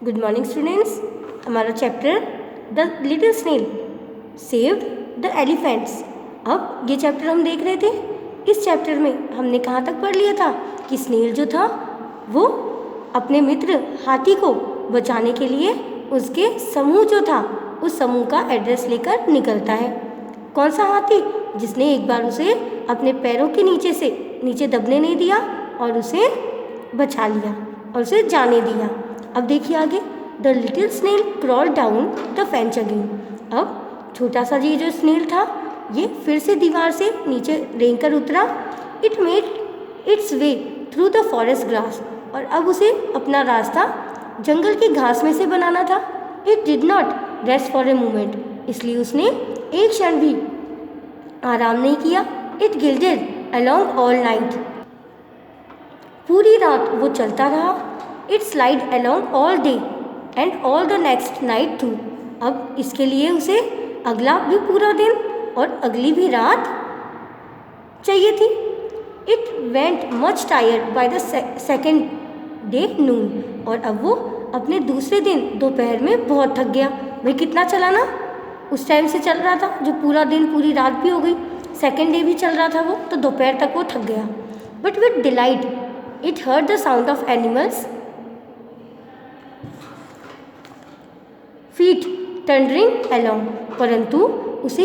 Good morning students. हमारा chapter the little snail saved the elephants. अब ये chapter हम देख रहे थे। इस चैप्टर में हमने कहाँ तक पढ़ लिया था कि स्नेल जो था वो अपने मित्र हाथी को बचाने के लिए उसके समूह जो था उस समूह का एड्रेस लेकर निकलता है। कौन सा हाथी? जिसने एक बार उसे अपने पैरों के नीचे दबने नहीं दिया और उसे बचा लिया और उसे जाने दिया। अब देखिए आगे, the little snail crawl down the fence again. अब छोटा सा ये जो स्नेल था ये फिर से दीवार से नीचे रेंग कर उतरा। It made it's way through the forest grass. और अब उसे अपना रास्ता जंगल की घास में से बनाना था। It did not rest for a moment. इसलिए उसने एक क्षण भी आराम नहीं किया। It glided along all night. पूरी रात वो चलता रहा। It slide along all day and all the next night too. अब इसके लिए उसे अगला भी पूरा दिन और अगली भी रात चाहिए थी। It went much tired by the second day noon. और अब वो अपने दूसरे दिन दोपहर में बहुत थक गया। भाई कितना चला ना, उस टाइम से चल रहा था जो पूरा दिन पूरी रात भी हो गई, सेकेंड डे भी चल रहा था वो, तो दोपहर तक वो थक गया। But with delight it heard the sound of animals feet thundering along. परंतु उसे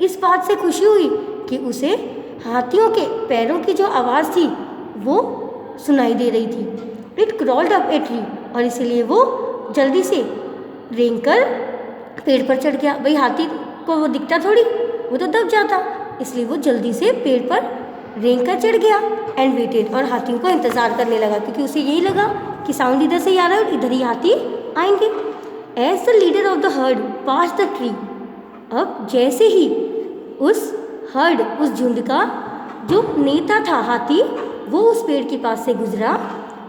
इस बात से खुशी हुई कि उसे हाथियों के पैरों की जो आवाज़ थी वो सुनाई दे रही थी। It crawled up a tree. और इसीलिए वो जल्दी से रेंग कर पेड़ पर चढ़ गया। भाई हाथी को वो दिखता थोड़ी, वो तो दब जाता, इसलिए वो जल्दी से पेड़ पर रेंग कर चढ़ गया। And waited. और हाथियों को इंतज़ार करने लगा क्योंकि उसे यही लगा कि साउंड इधर से ही आ रहा है और इधर ही हाथी आएंगे। As the leader of the herd pass the tree. अब जैसे ही उस झुंड का जो नेता था हाथी वो उस पेड़ के पास से गुजरा।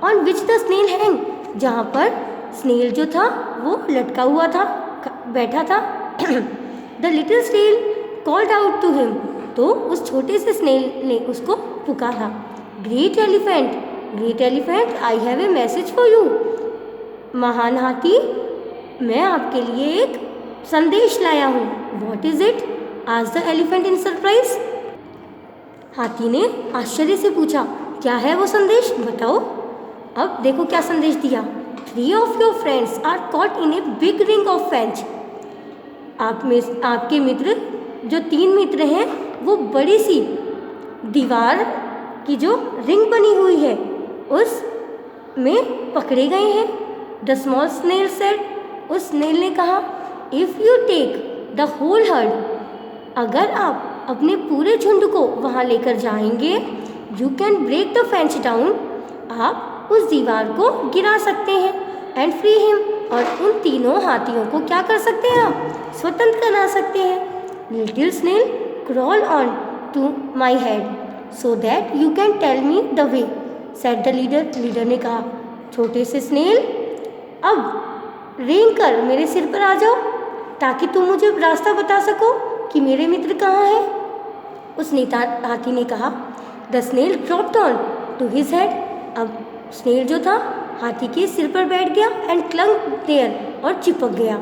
On which the snail hang. जहाँ पर स्नेल जो था वो लटका हुआ था, बैठा था। The little snail called out to him. तो उस छोटे से स्नेल ने उसको पुकारा। Great elephant I have a message for you. महान हाथी, मैं आपके लिए एक संदेश लाया हूँ। What is it? Asked the elephant in surprise. हाथी ने आश्चर्य से पूछा, क्या है वो संदेश, बताओ। अब देखो क्या संदेश दिया। 3 of your friends are caught in a big ring of fence। आपके मित्र जो 3 मित्र हैं वो बड़ी सी दीवार की जो रिंग बनी हुई है उस में पकड़े गए हैं। The small snail said. उस स्नेल ने कहा, if you take the whole herd. अगर आप अपने पूरे झुंड को वहाँ लेकर जाएंगे, you can break the fence down. आप उस दीवार को गिरा सकते हैं। And free him. और उन तीनों हाथियों को क्या कर सकते हैं, आप स्वतंत्र बना सकते हैं। Little snail crawl on to my head so that you can tell me the way, said the leader. Leader ने कहा, छोटे से स्नेल अब रेंग कर मेरे सिर पर आ जाओ ताकि तुम मुझे रास्ता बता सको कि मेरे मित्र कहाँ हैं। उस नेता हाथी ने कहा। The snail dropped on to his head. अब स्नेल जो था हाथी के सिर पर बैठ गया एंड क्लंग देयर और चिपक गया।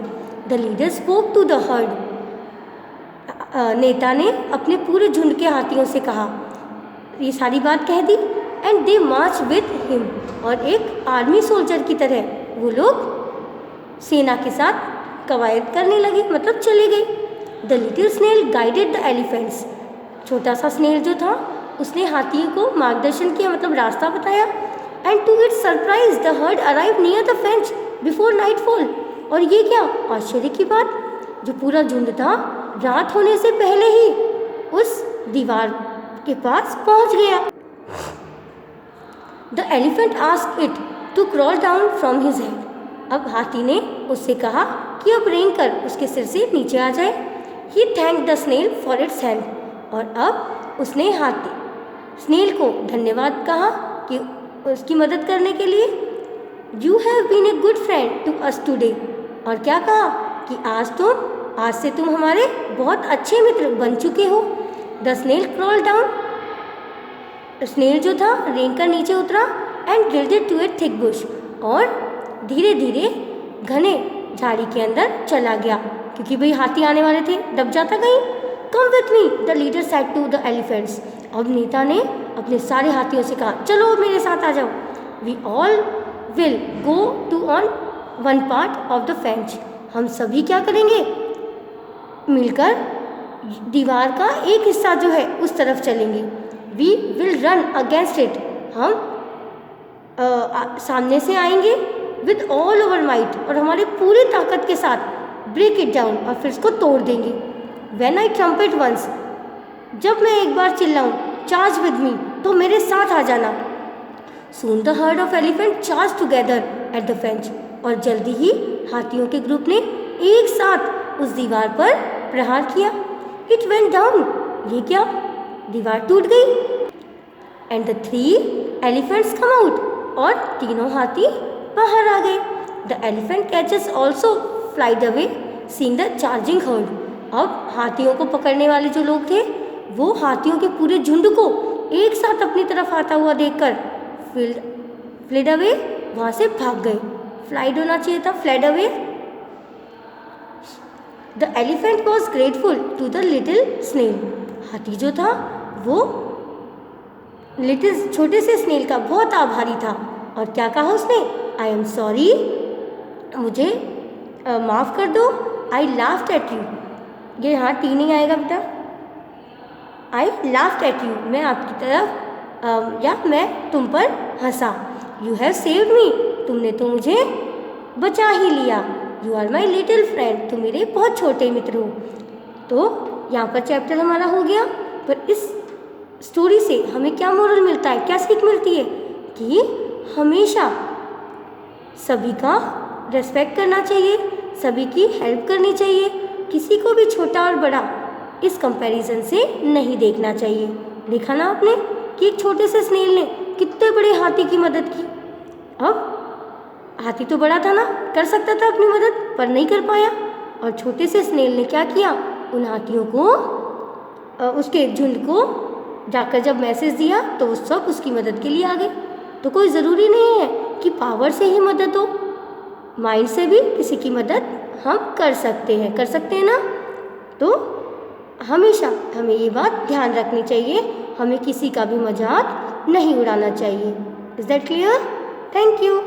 The leader spoke to the herd. नेता ने अपने पूरे झुंड के हाथियों से कहा, ये सारी बात कह दी। And they march with him. और एक आर्मी सोल्जर की तरह वो लोग सेना के साथ कवायद करने लगे, मतलब चले गए। The little snail guided the elephants. छोटा सा स्नेल जो था उसने हाथियों को मार्गदर्शन किया, मतलब रास्ता बताया। And to its surprise the herd arrive near the fence before nightfall. और ये क्या आश्चर्य की बात, जो पूरा झुंड था रात होने से पहले ही उस दीवार के पास पहुंच गया। The elephant asked it to crawl down from his head. अब हाथी ने उससे कहा कि अब रेंग कर उसके सिर से नीचे आ जाए। He thank the snail for its help. और अब उसने स्नेल को धन्यवाद कहा कि उसकी मदद करने के लिए। You have been a good friend to us today. और क्या कहा कि आज से तुम हमारे बहुत अच्छे मित्र बन चुके हो। The snail crawl down. Snail जो था रेंग कर नीचे उतरा and glided to a thick bush. और धीरे धीरे घने झाड़ी के अंदर चला गया, क्योंकि भाई हाथी आने वाले थे, दब जाता कहीं। Come with me, the leader said to the elephants. अब नेता ने अपने सारे हाथियों से कहा, चलो मेरे साथ आ जाओ। We all will go to on one part of the fence. हम सभी क्या करेंगे, मिलकर दीवार का एक हिस्सा जो है उस तरफ चलेंगे। We will run against it. हम सामने से आएंगे विद ऑल ओवर माइट, और हमारी पूरी ताकत के साथ ब्रेक इट डाउन, और फिर इसको तोड़ देंगे। व्हेन आई ट्रम्पेट वंस, जब मैं एक बार चिल्लाऊं, चार्ज विद मी, तो मेरे साथ आ जाना। Soon the heard of elephant charge together at the French. और जल्दी ही हाथियों के ग्रुप ने एक साथ उस दीवार पर प्रहार किया। It went down. ये क्या, दीवार टूट गई। And the 3 elephants come out, और तीनों हाथी बाहर आ गए। The elephant catches also flied away seeing the charging heard. अब हाथियों को पकड़ने वाले जो लोग थे, वो हाथियों के पूरे झुंड को एक साथ अपनी तरफ आता हुआ देखकर फ्लिड अवे, वहाँ से भाग गए। फ्लाइड होना चाहिए था, fled away. The elephant was grateful to the little snail. हाथी जो था वो लिटिल छोटे से स्नेल का बहुत आभारी था, और क्या कहा उसने, आई एम सॉरी, मुझे माफ़ कर दो। आई लाफ्ड एट यू, ये यहाँ टी नहीं आएगा बेटा, आई लाफ्ड एट यू, मैं आपकी तरफ या मैं तुम पर हंसा। यू हैव सेव्ड मी, तुमने तो मुझे बचा ही लिया। You are my little friend, तुम मेरे बहुत छोटे मित्र हो। तो यहाँ पर चैप्टर हमारा हो गया। पर इस स्टोरी से हमें क्या मोरल मिलता है, क्या सीख मिलती है, कि हमेशा सभी का रेस्पेक्ट करना चाहिए, सभी की हेल्प करनी चाहिए, किसी को भी छोटा और बड़ा इस कंपैरिजन से नहीं देखना चाहिए। देखा ना आपने कि एक छोटे से स्नेल ने कितने बड़े हाथी की मदद की। अब हाथी तो बड़ा था ना, कर सकता था अपनी मदद, पर नहीं कर पाया। और छोटे से स्नेल ने क्या किया, उन हाथियों को, उसके झुंड को जाकर जब मैसेज दिया, तो वो सब उसकी मदद के लिए आ गए। तो कोई ज़रूरी नहीं है कि पावर से ही मदद हो, माइंड से भी किसी की मदद हम कर सकते हैं ना। तो हमेशा हमें ये बात ध्यान रखनी चाहिए, हमें किसी का भी मजाक नहीं उड़ाना चाहिए। Is that clear? Thank you.